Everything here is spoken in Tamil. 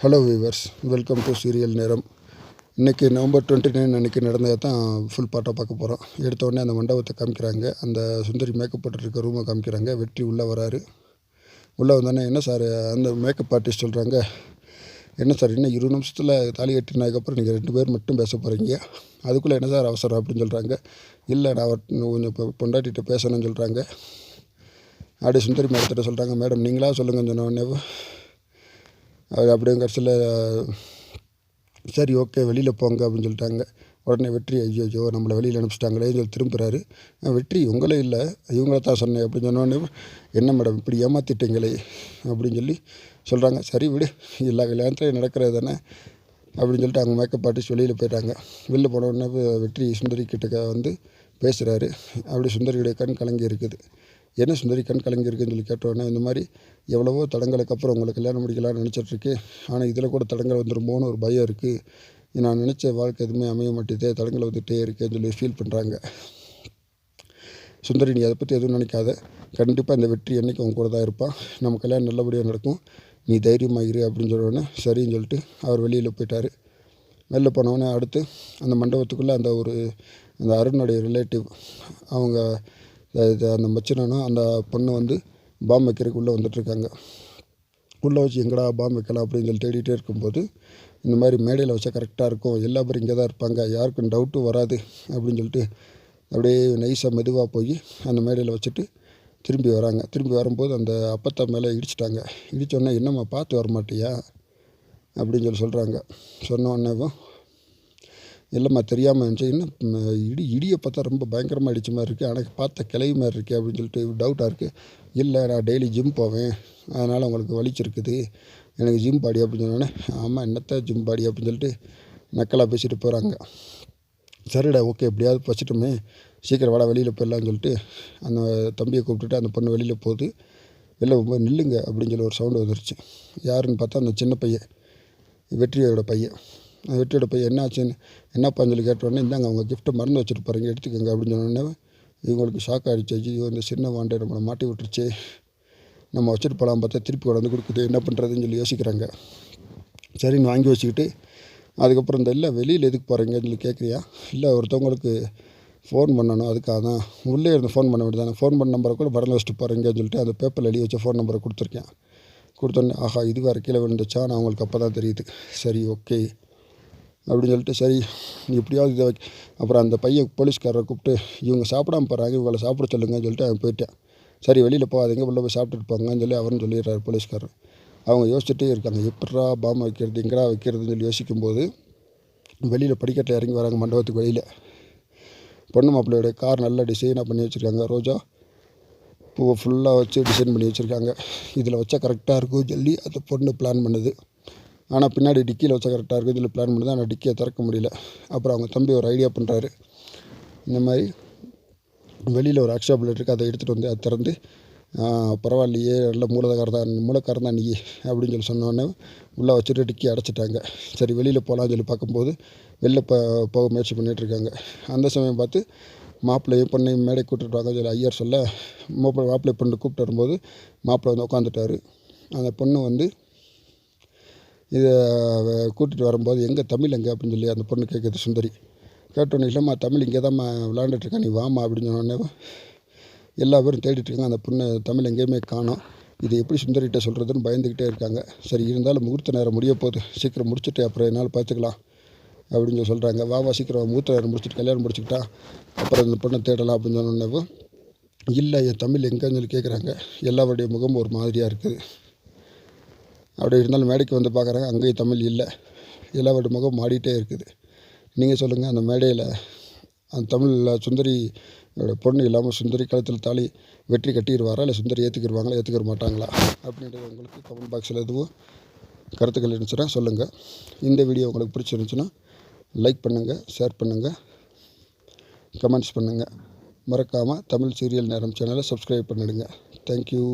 Hello viewers, welcome to serial நேரம். இன்றைக்கி நவம்பர் 29 அன்றைக்கி நடந்ததை தான் ஃபுல் பார்ட்டாக பார்க்க போகிறோம். எடுத்தோடனே அந்த மண்டபத்தை காமிக்கிறாங்க. அந்த சுந்தரி மேக்கப் போட்டுருக்க ரூமை காமிக்கிறாங்க. வெற்றி உள்ளே வராரு. உள்ளே வந்தோடனே என்ன சார், அந்த மேக்கப் ஆர்டிஸ்ட் சொல்கிறாங்க, என்ன சார் இன்னும் 20 நிமிஷத்தில் தாலி கட்டினதுக்கப்புறம் நீங்கள் 2 பேர் மட்டும் பேச போகிறீங்க, அதுக்குள்ளே என்ன சார் அவசரம் அப்படின்னு சொல்கிறாங்க. இல்லை, நான் கொஞ்சம் இப்போ பொண்டாட்டிகிட்ட பேசணும்னு சொல்கிறாங்க. அப்படியே சுந்தரி மேடத்திட்ட சொல்கிறாங்க, மேடம் நீங்களா சொல்லுங்கன்னு சொன்னோடனே அது அப்படியே கடைசியில் சரி ஓகே வெளியில் போங்க அப்படின்னு சொல்லிட்டாங்க. உடனே வெற்றி ஐயோ நம்மளை வெளியில் அனுப்பிச்சிட்டாங்களே சொல்லி திரும்புகிறாரு. வெற்றி உங்களே இல்லை இவங்கள தான் சொன்னேன் அப்படின்னு சொன்னோடனே, என்ன மேடம் இப்படி ஏமாற்றிட்டீங்களே அப்படின்னு சொல்லி சொல்கிறாங்க. சரி விடு, எல்லா கல்யாணத்துலையும் நடக்கிறது தானே அப்படின்னு சொல்லிட்டு அவங்க மேக்கப் ஆர்டிஸ்ட் வெளியில் போயிட்டாங்க. வெளில போனோடனே வெற்றி சுந்தரி கிட்ட வந்து பேசுகிறாரு. அப்படி சுந்தரியுடைய கண் கலங்கி இருக்குது. என்ன சுந்தரி கண் கலங்கி இருக்குன்னு சொல்லி கேட்டோன்னே, இந்த மாதிரி எவ்வளவோ தடங்களுக்கு அப்புறம் உங்களுக்கு கல்யாணம் முடிக்கலாம்னு நினச்சிட்ருக்கேன், ஆனால் இதில் கூட தடங்கள் வந்துருமோன்னு ஒரு பயம் இருக்குது. நான் நினச்ச வாழ்க்கை எதுவுமே அமைய மாட்டேதே, தடங்கள் வந்துகிட்டே இருக்கேன்னு சொல்லி ஃபீல் பண்ணுறாங்க. சுந்தரி நீ அதை பற்றி எதுவும் நினைக்காத, கண்டிப்பாக இந்த வெற்றி என்றைக்கு உங்க கூட தான் இருப்பான், நம்ம கல்யாணம் நல்லபடியாக நடக்கும், நீ தைரியமாக இரு அப்படின்னு சொன்னோடனே சரின்னு சொல்லிட்டு அவர் வெளியில் போயிட்டார். வெளில போனோடனே அடுத்து அந்த மண்டபத்துக்குள்ளே அந்த அருணுடைய ரிலேட்டிவ் அவங்க அந்த மச்சினனும் அந்த பொண்ணு வந்து பாம் வைக்கிறதுக்கு உள்ளே வந்துட்டுருக்காங்க. உள்ளே வச்சு எங்கடா பாம் வைக்கலாம் அப்படின்னு சொல்லி தேடிகிட்டே இருக்கும்போது, இந்த மாதிரி மேடையில் வச்சா கரெக்டாக இருக்கும், எல்லா பேரும் இங்கே தான் இருப்பாங்க, யாருக்கும் டவுட்டும் வராது அப்படின்னு சொல்லிட்டு அப்படியே நைஸாக மெதுவாக போய் அந்த மேடையில் வச்சுட்டு திரும்பி வராங்க. திரும்பி வரும்போது அந்த அப்பத்தா மேலே இடிச்சிட்டாங்க. இடித்தோடனே என்னம்மா பார்த்து வரமாட்டியா அப்படின்னு சொல்கிறாங்க. சொன்னோடனேவும் இல்லைம்மா தெரியாமல் இருந்துச்சு, இன்னும் இடியை பார்த்தா ரொம்ப பயங்கரமாக அடித்த மாதிரி இருக்குது, ஆனால் பார்த்த கிளவி மாதிரி இருக்குது அப்படின்னு சொல்லிட்டு டவுட்டாக இருக்குது. இல்லை நான் டெய்லி ஜிம் போவேன், அதனால் உங்களுக்கு வலிச்சிருக்குது, எனக்கு ஜிம் பாடி அப்படின்னு சொன்னோடனே, ஆமாம் என்னத்த ஜிம் பாடி அப்படின்னு சொல்லிட்டு நக்கலாக பேசிட்டு போகிறாங்க. சரிடா ஓகே எப்படியாவது வச்சுட்டோமே, சீக்கிரம் வாடா வெளியில் போயிடலான்னு சொல்லிட்டு அந்த தம்பியை கூப்பிட்டுட்டு அந்த பொண்ணு வெளியில் போகுது. வெளில போகும்போது நில்லுங்க அப்படின்னு சொல்லி ஒரு சவுண்டு வந்துருச்சு. யாருன்னு பார்த்தா அந்த சின்ன பையன், வெற்றியோட பையன். வெற்றியோட பையன் என்னாச்சுன்னு என்னப்பான்னு சொல்லி கேட்டோடனே, இந்தாங்க அவங்க கிஃப்ட்டை மறந்து வச்சுட்டு பாருங்க எடுத்துக்கோங்க அப்படின்னு சொன்னோடனே இவங்களுக்கு ஷாக் ஆகிடுச்சு. ஐயோ இந்த சின்ன வாண்டை நம்மளை மாட்டி விட்டுருச்சு, நம்ம வச்சுட்டு போகலாம் பார்த்தா திருப்பி கொண்டாந்து கொடுக்குது, என்ன பண்ணுறதுன்னு சொல்லி யோசிக்கிறாங்க. சரின்னு வாங்கி வச்சுக்கிட்டு அதுக்கப்புறம் இல்லை வெளியில் எதுக்கு போகிறீங்கன்னு சொல்லி கேட்குறியா, இல்லை ஒருத்தவங்களுக்கு ஃபோன் பண்ணணும் அதுக்காக தான், உள்ளே இருந்து ஃபோன் பண்ண வேண்டியதானே, ஃபோன் பண்ண நம்பரை கூட படத்தில் வச்சுட்டு போகிறீங்கன்னு சொல்லிட்டு அந்த பேப்பரில் எழுதி வச்ச ஃபோன் நம்பரை கொடுத்துருக்கேன். கொடுத்தோன்னே ஆஹா இது வேறு கீழே விழுந்துச்சா, நான் அவங்களுக்கு அப்போ தான் தெரியுது. சரி ஓகே அப்படின்னு சொல்லிட்டு சரி எப்படியாவது இதை அப்புறம் அந்த பையன் போலீஸ்காரரை கூப்பிட்டு இவங்க சாப்பிடாம போகிறாங்க, இவங்களை சாப்பிட சொல்லுங்கன்னு சொல்லிட்டு அவன் போயிட்டேன். சரி வெளியில் போகாதீங்க, உள்ளே போய் சாப்பிட்டுட்டு போங்கன்னு சொல்லி அவரும் சொல்லிடுறாரு போலீஸ்காரர். அவங்க யோசிச்சுட்டே இருக்காங்க, எப்படா பாம்பு வைக்கிறது, எங்கடா வைக்கிறதுன்னு சொல்லி யோசிக்கும்போது வெளியில் படிக்கட்டில் இறங்கி வராங்க. மண்டபத்துக்கு வெளியில் பொண்ணு மாப்பிள்ளையோடைய கார் நல்லா டிசைனாக பண்ணி வச்சுருக்காங்க. ரோஜா பூவை ஃபுல்லாக வச்சு டிசைன் பண்ணி வச்சுருக்காங்க. இதில் வச்சா கரெக்டாக இருக்கும்னு சொல்லி அந்த பொண்ணு பிளான் பண்ணுது. ஆனால் பின்னாடி டிக்கியில் வச்சா கரெக்டாக இருக்குது இதில் பிளான் பண்ணுது, ஆனால் டிக்கியை திறக்க முடியல. அப்புறம் அவங்க தம்பி ஒரு ஐடியா பண்ணுறாரு, இந்த மாதிரி வெளியில் ஒரு அக்ஷா பிளேட் இருக்குது, அதை எடுத்துகிட்டு வந்து அதை திறந்து பரவாயில்லையே நல்ல மூலக்காரன் தான் நீ அப்படின்னு சொல்லி சொன்னோடனே உள்ளே வச்சுட்டு டிக்கி அடைச்சிட்டாங்க. சரி வெளியில் போகலான்னு சொல்லி பார்க்கும்போது வெளில போக முயற்சி பண்ணிகிட்ருக்காங்க. அந்த சமயம் பார்த்து மாப்பிள்ளையும் பொண்ணையும் மேடை கூப்பிட்டுருவாங்க சொல்லி ஐயர் சொல்ல, மாப்பிள்ளை பொண்ணு கூப்பிட்டு வரும்போது மாப்பிள்ளை வந்து உட்காந்துட்டார். அந்த பொண்ணு வந்து இதை கூட்டிகிட்டு வரும்போது எங்கே தமிழ் எங்கே அப்படின்னு சொல்லி அந்த பொண்ணு கேட்குது. சுந்தரி கேட்டோன்னே, இல்லைம்மா தமிழ் இங்கே தான்மா விளாண்டுட்ருக்கேன், நீ வாமா அப்படின்னு சொன்னோடனே எல்லா பேரும் தேடிட்டுருக்காங்க. அந்த பொண்ணு தமிழ் எங்கேயுமே காணோம். இது எப்படி சுந்தரிகிட்ட சொல்கிறதுன்னு பயந்துக்கிட்டே இருக்காங்க. சரி இருந்தாலும் முகூர்த்த நேரம் முடிய போகுது, சீக்கிரம் முடிச்சுட்டு அப்புறம் என்னால் பார்த்துக்கலாம் அப்படின்னு சொல்லி சொல்கிறாங்க. வாவா சீக்கிரம் முகூர்த்த நேரம் முடிச்சுட்டு கல்யாணம் முடிச்சுக்கிட்டா அப்புறம் இந்த பொண்ணை தேடலாம் அப்படின்னு சொன்னோடனே, இல்லை என் தமிழ் எங்கேன்னு சொல்லி கேட்குறாங்க. எல்லாருடைய முகமும் ஒரு மாதிரியாக இருக்குது. அப்படி இருந்தாலும் மேடைக்கு வந்து பார்க்குறாங்க, அங்கேயும் தமிழ் இல்லை, எல்லாரோட முகம் மாடிட்டே இருக்குது. நீங்கள் சொல்லுங்கள், அந்த மேடையில் அந்த தமிழில் சுந்தரி பொண்ணு இல்லாமல் சுந்தரி கழுத்தில் தாலி வெற்றி கட்டிடுவாரா, இல்லை சுந்தரி ஏற்றுக்கிடுவாங்களா ஏற்றுக்கிற மாட்டாங்களா அப்படின்றது உங்களுக்கு கமெண்ட் பாக்ஸில் எதுவும் கருத்துக்கள் இருந்துச்சுன்னா சொல்லுங்கள். இந்த வீடியோ உங்களுக்கு பிடிச்சிருந்துச்சுன்னா லைக் பண்ணுங்கள், ஷேர் பண்ணுங்கள், கமெண்ட்ஸ் பண்ணுங்கள். மறக்காமல் தமிழ் சீரியல் நேரம் சேனலை சப்ஸ்கிரைப் பண்ணிடுங்க. தேங்க்யூ.